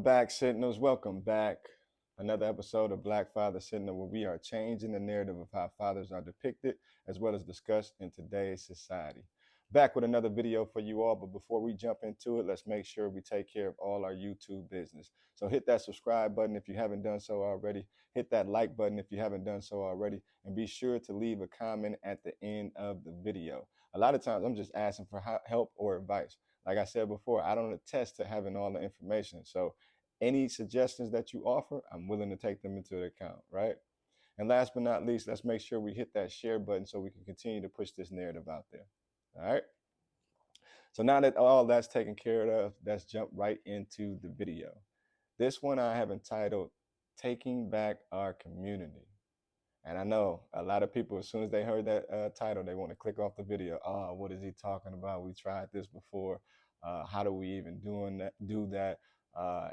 back, Sentinels. Welcome back. Another episode of Black Father Sentinel, where we are changing the narrative of how fathers are depicted as well as discussed in today's society. Back with another video for you all, but before we jump into it, let's make sure we take care of all our YouTube business. So hit that subscribe button if you haven't done so already. Hit that like button if you haven't done so already. And be sure to leave a comment at the end of the video. A lot of times I'm just asking for help or advice. Like I said before, I don't attest to having all the information. So any suggestions that you offer, I'm willing to take them into account, right? And last but not least, let's make sure we hit that share button so we can continue to push this narrative out there. All right. So now that all that's taken care of, let's jump right into the video. This one I have entitled Taking Back Our Community. And I know a lot of people, as soon as they heard that title, they want to click off the video. Oh, what is he talking about? We tried this before. How do we even do that?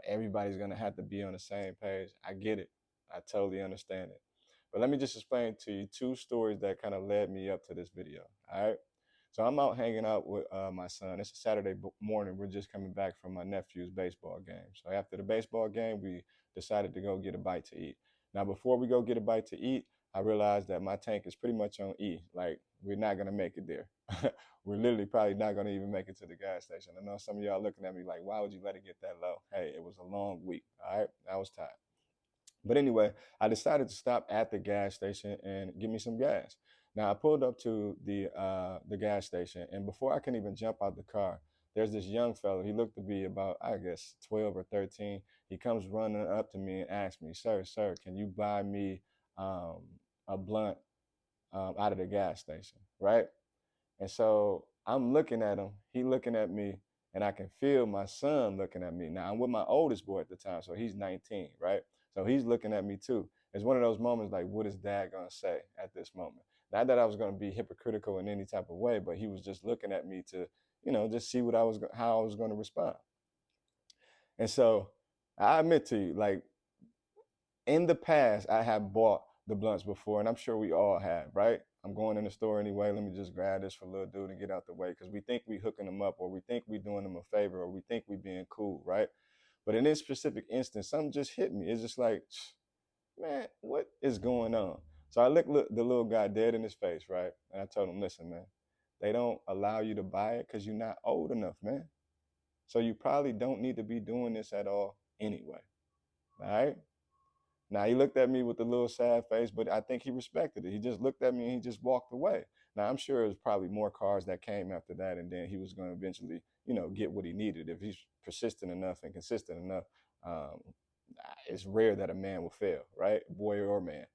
Everybody's going to have to be on the same page. I get it. I totally understand it. But let me just explain to you two stories that kind of led me up to this video. All right. So I'm out hanging out with my son. It's a Saturday morning. We're just coming back from my nephew's baseball game. So after the baseball game, we decided to go get a bite to eat. Now, before we go get a bite to eat, I realized that my tank is pretty much on E. Like, we're not going to make it there. We're literally probably not going to even make it to the gas station. I know some of y'all looking at me like, why would you let it get that low? Hey, it was a long week. All right. I was tired. But anyway, I decided to stop at the gas station and give me some gas. Now I pulled up to the gas station, and before I can even jump out the car, there's this young fellow. He looked to be about, I guess, 12 or 13. He comes running up to me and asks me, sir, can you buy me um, a blunt out of the gas station, right? And so I'm looking at him, he looking at me, and I can feel my son looking at me. Now I'm with my oldest boy at the time, so he's 19, right? So he's looking at me too. It's one of those moments like, what is dad gonna say at this moment? Not that I was gonna be hypocritical in any type of way, but he was just looking at me to, just see how I was gonna respond. And so I admit to you, like, in the past, I have bought the blunts before, and I'm sure we all have, right? I'm going in the store anyway. Let me just grab this for little dude and get out the way, because we think we hooking them up, or we think we doing them a favor, or we think we being cool, right? But in this specific instance, something just hit me. It's just like, man, what is going on? So I looked the little guy dead in his face, right? And I told him, listen, man, they don't allow you to buy it because you're not old enough, man. So you probably don't need to be doing this at all anyway, all right? Now he looked at me with a little sad face, but I think he respected it. He just looked at me and he just walked away. Now I'm sure there's probably more cars that came after that, and then he was going to eventually, get what he needed. If he's persistent enough and consistent enough, um, it's rare that a man will fail, right? Boy or man.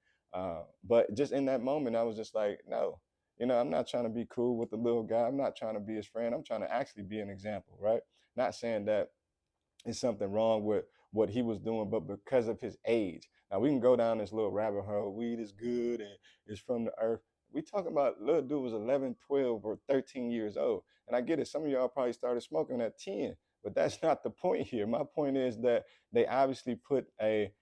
But just in that moment, I was just like, no, I'm not trying to be cool with the little guy. I'm not trying to be his friend. I'm trying to actually be an example, right? Not saying that it's something wrong with what he was doing, but because of his age. Now we can go down this little rabbit hole. Weed is good and it's from the earth. We talking about little dude was 11, 12, or 13 years old. And I get it. Some of y'all probably started smoking at 10, but that's not the point here. My point is that they obviously put they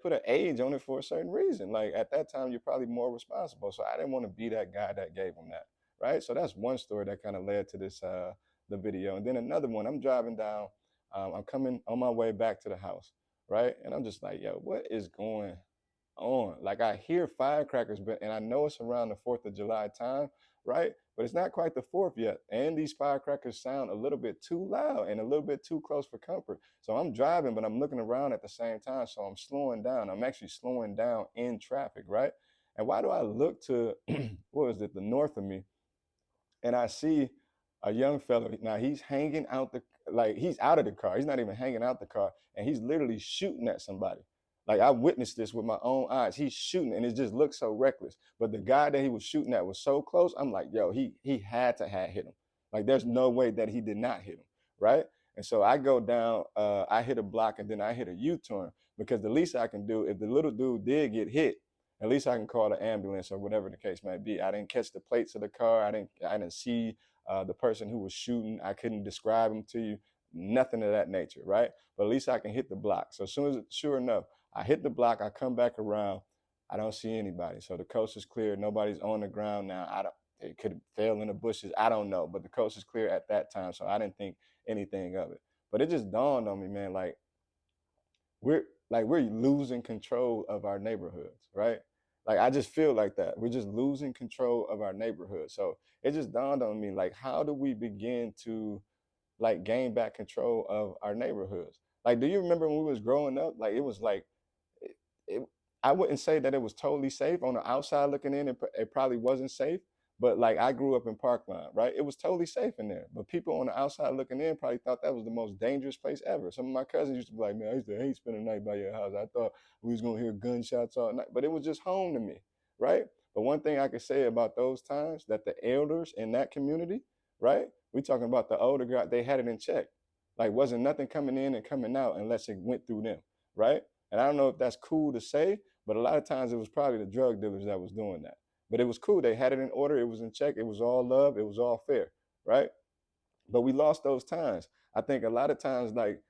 put an age on it for a certain reason. Like at that time, you're probably more responsible. So I didn't want to be that guy that gave him that. Right. So that's one story that kind of led to this, the video. And then another one, I'm driving down, I'm coming on my way back to the house, right? And I'm just like, yo, what is going on? Like I hear firecrackers, and I know it's around the 4th of July time, right? But it's not quite the 4th yet. And these firecrackers sound a little bit too loud and a little bit too close for comfort. So I'm driving, but I'm looking around at the same time. So I'm slowing down. I'm actually slowing down in traffic, right? And why do I look to, what is it, the north of me? And I see a young fella. Now he's hanging out he's out of the car. He's not even hanging out the car, and he's literally shooting at somebody. Like I witnessed this with my own eyes. He's shooting, and it just looks so reckless. But the guy that he was shooting at was so close. I'm like, yo, he had to have hit him. Like there's no way that he did not hit him, right? And so I go down. I hit a block, and then I hit a U-turn because the least I can do, if the little dude did get hit, at least I can call the ambulance or whatever the case might be. I didn't catch the plates of the car. I didn't see the person who was shooting. I couldn't describe him to you. Nothing of that nature, right? But at least I can hit the block. So as soon as, sure enough, I hit the block, I come back around. I don't see anybody. So the coast is clear. Nobody's on the ground now. It could have fell in the bushes. I don't know. But the coast is clear at that time. So I didn't think anything of it. But it just dawned on me, man, like we're losing control of our neighborhoods, right? Like I just feel like that. We're just losing control of our neighborhood. So it just dawned on me, like, how do we begin to like gain back control of our neighborhoods? Like, do you remember when we was growing up? Like it was like it, it, I wouldn't say that it was totally safe on the outside looking in. It probably wasn't safe, but like I grew up in Parkland, right? It was totally safe in there, but people on the outside looking in probably thought that was the most dangerous place ever. Some of my cousins used to be like, "Man, I used to hate spending the night by your house. I thought we was gonna hear gunshots all night," but it was just home to me, right? But one thing I could say about those times that the elders in that community, right? We talking about the older guy, they had it in check. Like wasn't nothing coming in and coming out unless it went through them, right? And I don't know if that's cool to say, but a lot of times it was probably the drug dealers that was doing that. But it was cool. They had it in order. It was in check. It was all love. It was all fair, right? But we lost those times. I think a lot of times, like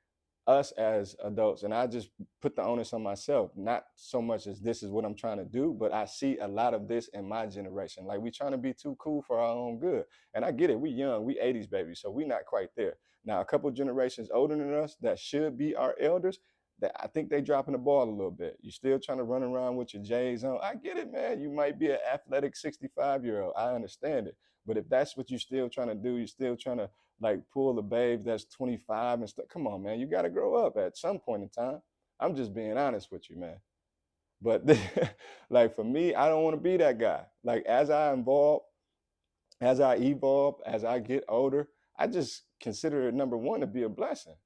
us as adults, and I just put the onus on myself, not so much as this is what I'm trying to do, but I see a lot of this in my generation. Like we trying to be too cool for our own good. And I get it, we young, we 80s babies, so we not quite there. Now, a couple generations older than us that should be our elders, that I think they dropping the ball a little bit. You still trying to run around with your J's on. I get it, man. You might be an athletic 65-year-old. I understand it. But if that's what you're still trying to do, you're still trying to like pull the babe that's 25 and stuff. Come on, man. You got to grow up at some point in time. I'm just being honest with you, man. But like for me, I don't want to be that guy. Like as I evolve, as I get older, I just consider it number one to be a blessing.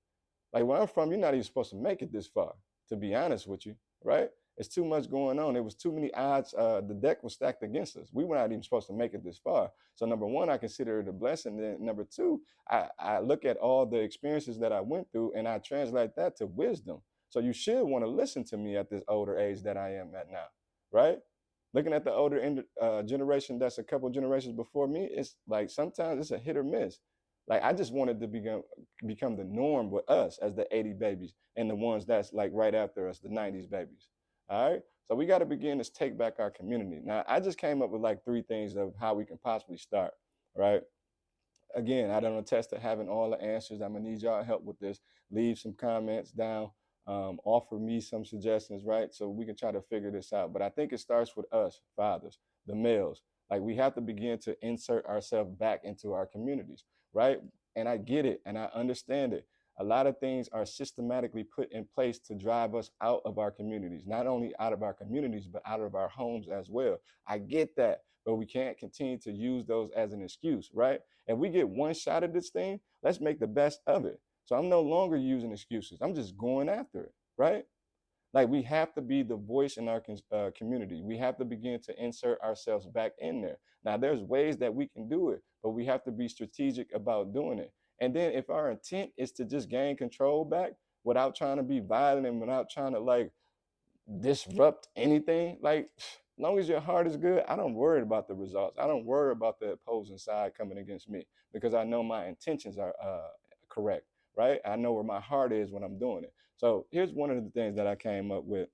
Like where I'm from, you're not even supposed to make it this far, to be honest with you, right? It's too much going on. There was too many odds. The deck was stacked against us. We were not even supposed to make it this far. So number one, I consider it a blessing. Then number two, I look at all the experiences that I went through and I translate that to wisdom. So you should want to listen to me at this older age that I am at now, right? Looking at the older generation that's a couple generations before me, it's like sometimes it's a hit or miss. Like I just wanted to become the norm with us as the 80 babies and the ones that's like right after us, the 90s babies. All right. So we got to begin to take back our community. Now, I just came up with like three things of how we can possibly start. Right. Again, I don't attest to having all the answers. I'm gonna need y'all help with this. Leave some comments down. Offer me some suggestions, right? So we can try to figure this out. But I think it starts with us, fathers, the males. Like we have to begin to insert ourselves back into our communities, right? And I get it and I understand it. A lot of things are systematically put in place to drive us out of our communities, not only out of our communities, but out of our homes as well. I get that, but we can't continue to use those as an excuse, right? If we get one shot at this thing, let's make the best of it. So I'm no longer using excuses. I'm just going after it, right? Like we have to be the voice in our community. We have to begin to insert ourselves back in there. Now, there's ways that we can do it, but we have to be strategic about doing it. And then if our intent is to just gain control back without trying to be violent and without trying to like disrupt anything, like as long as your heart is good, I don't worry about the results. I don't worry about the opposing side coming against me because I know my intentions are correct, right? I know where my heart is when I'm doing it. So here's one of the things that I came up with.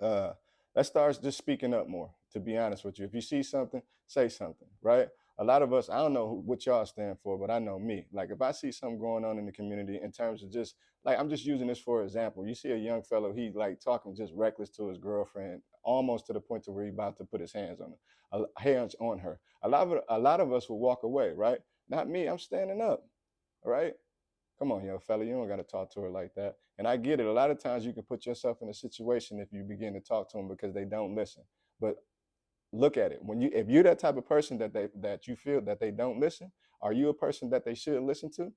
Uh, let's start just speaking up more, to be honest with you. If you see something, say something, right? A lot of us, I don't know what y'all stand for, but I know me. Like if I see something going on in the community in terms of just, like I'm just using this for example. You see a young fellow, he like talking just reckless to his girlfriend, almost to the point to where he about to put his hands on her, hands on her. A lot of us will walk away, right? Not me, I'm standing up, right? Come on, young fella, you don't got to talk to her like that. And I get it. A lot of times you can put yourself in a situation if you begin to talk to them because they don't listen. But look at it. If you're that type of person that you feel that they don't listen, are you a person that they should listen to?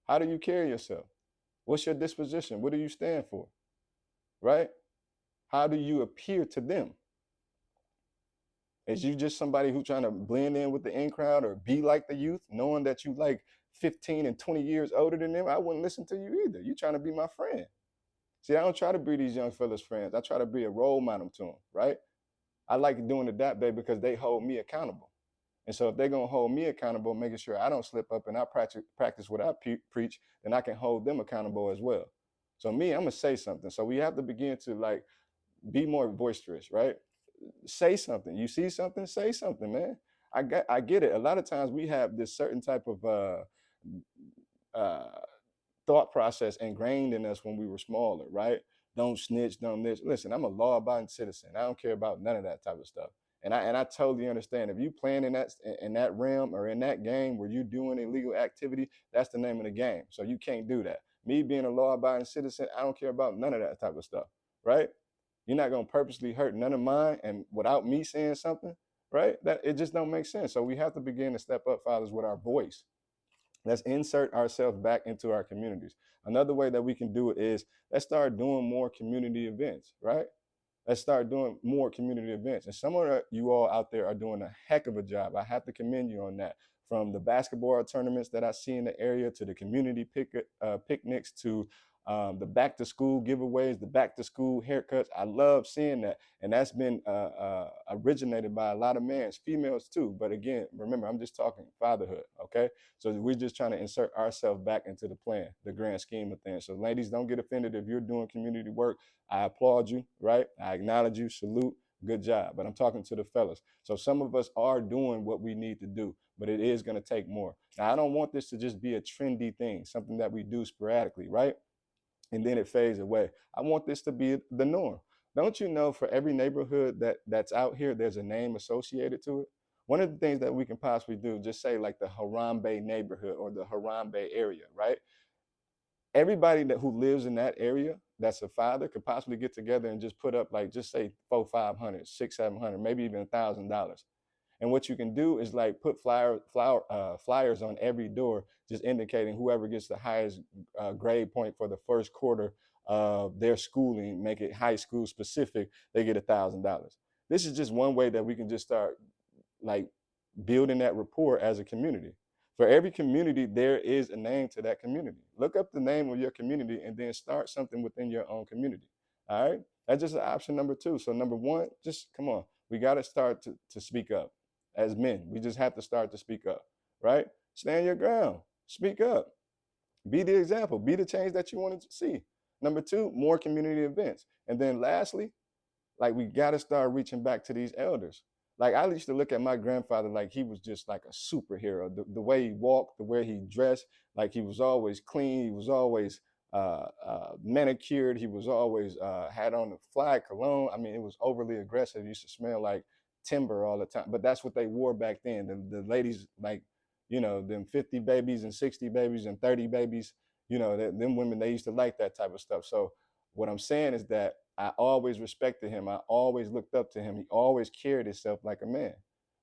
How do you carry yourself? What's your disposition? What do you stand for? Right? How do you appear to them? Is you just somebody who's trying to blend in with the in crowd or be like the youth, knowing that you like 15 and 20 years older than them? I wouldn't listen to you either. You trying to be my friend. See, I don't try to be these young fellas' friends. I try to be a role model to them, right? I like doing the that way because they hold me accountable. And so if they're going to hold me accountable, making sure I don't slip up and I practice what I preach, then I can hold them accountable as well. So me, I'm going to say something. So we have to begin to like be more boisterous, right? Say something. You see something, say something, man. I get it. A lot of times we have this certain type of uh, thought process ingrained in us when we were smaller, right? don't snitch, don't this. Listen, I'm a law-abiding citizen. I don't care about none of that type of stuff. And I totally understand. If you playing in that realm or in that game where you're doing illegal activity, that's the name of the game. So you can't do that. Me being a law-abiding citizen, I don't care about none of that type of stuff, right? You're not gonna purposely hurt none of mine, and without me saying something, right? That it just don't make sense. So we have to begin to step up, fathers, with our voice. Let's insert ourselves back into our communities. Another way that we can do it is let's start doing more community events, right? Let's start doing more community events. And some of you all out there are doing a heck of a job. I have to commend you on that. From the basketball tournaments that I see in the area to the community picnics to the back to school giveaways, the back to school haircuts. I love seeing that. And that's been originated by a lot of men, females too. But again, remember, I'm just talking fatherhood, okay? So we're just trying to insert ourselves back into the plan, the grand scheme of things. So ladies, don't get offended if you're doing community work. I applaud you, right? I acknowledge you, salute, good job. But I'm talking to the fellas. So some of us are doing what we need to do, but it is going to take more. Now, I don't want this to just be a trendy thing, something that we do sporadically, right? And then it fades away. I want this to be the norm. Don't you know, for every neighborhood that's out here, there's a name associated to it? One of the things that we can possibly do, just say like the Harambe neighborhood or the Harambe area, right? Everybody who lives in that area that's a father could possibly get together and just put up, like, just say 400, 500, 600, 700, maybe even $1,000. And what you can do is like put flyers on every door, just indicating whoever gets the highest grade point for the first quarter of their schooling, make it high school specific, they get $1,000. This is just one way that we can just start like building that rapport as a community. For every community, there is a name to that community. Look up the name of your community and then start something within your own community. All right? That's just option number 2. So number 1, just come on. We got to start to speak up as men. We just have to start to speak up, right? Stand your ground. Speak up. Be the example. Be the change that you wanted to see. Number 2, more community events. And then lastly, like, we got to start reaching back to these elders. Like, I used to look at my grandfather like he was just like a superhero. The way he walked, the way he dressed, like he was always clean. He was always manicured. He was always had on the fly cologne. I mean, it was overly aggressive. It used to smell like timber all the time. But that's what they wore back then. The ladies, like, you know, them 50 babies and 60 babies and 30 babies, you know, them women, they used to like that type of stuff. So what I'm saying is that I always respected him. I always looked up to him. He always carried himself like a man,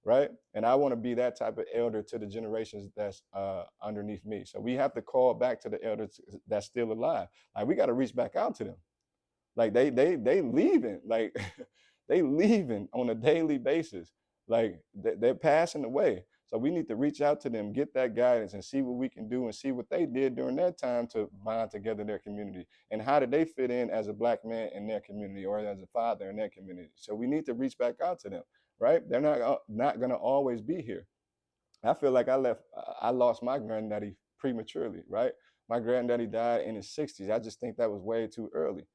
right? And I want to be that type of elder to the generations that's underneath me. So we have to call back to the elders that's still alive. Like, we got to reach back out to them. Like, they leaving. Like, they leaving on a daily basis. Like, they're passing away. So we need to reach out to them, get that guidance, and see what we can do and see what they did during that time to bond together their community. And how did they fit in as a black man in their community or as a father in their community? So we need to reach back out to them, right? They're not going to always be here. I feel like I lost my granddaddy prematurely, right? My granddaddy died in his 60s. I just think that was way too early.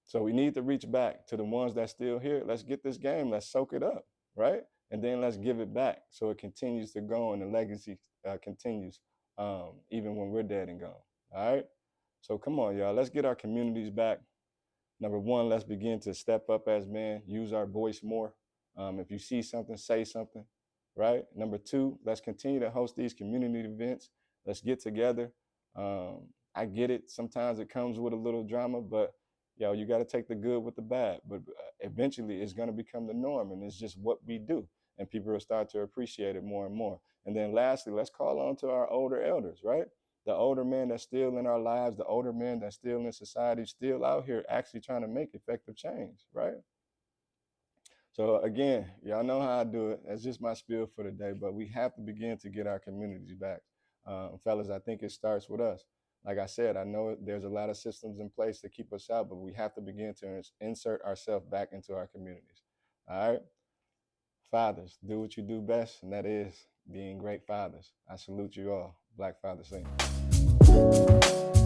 So we need to reach back to the ones that's still here. Let's get this game. Let's soak it up, right? And then let's give it back so it continues to go and the legacy continues even when we're dead and gone. All right? So come on, y'all. Let's get our communities back. Number 1, let's begin to step up as men, use our voice more. If you see something, say something, right? Number 2, let's continue to host these community events. Let's get together. I get it. Sometimes it comes with a little drama, but you got to take the good with the bad. But eventually it's going to become the norm, and it's just what we do. And people will start to appreciate it more and more. And then lastly, let's call on to our older elders, right? The older men that's still in our lives, the older men that's still in society, still out here actually trying to make effective change, right? So again, y'all know how I do it. That's just my spiel for today, but we have to begin to get our communities back. Fellas, I think it starts with us. Like I said, I know there's a lot of systems in place to keep us out, but we have to begin to insert ourselves back into our communities. All right? Fathers, do what you do best, and that is being great fathers. I salute you all. Black Father Sentinel.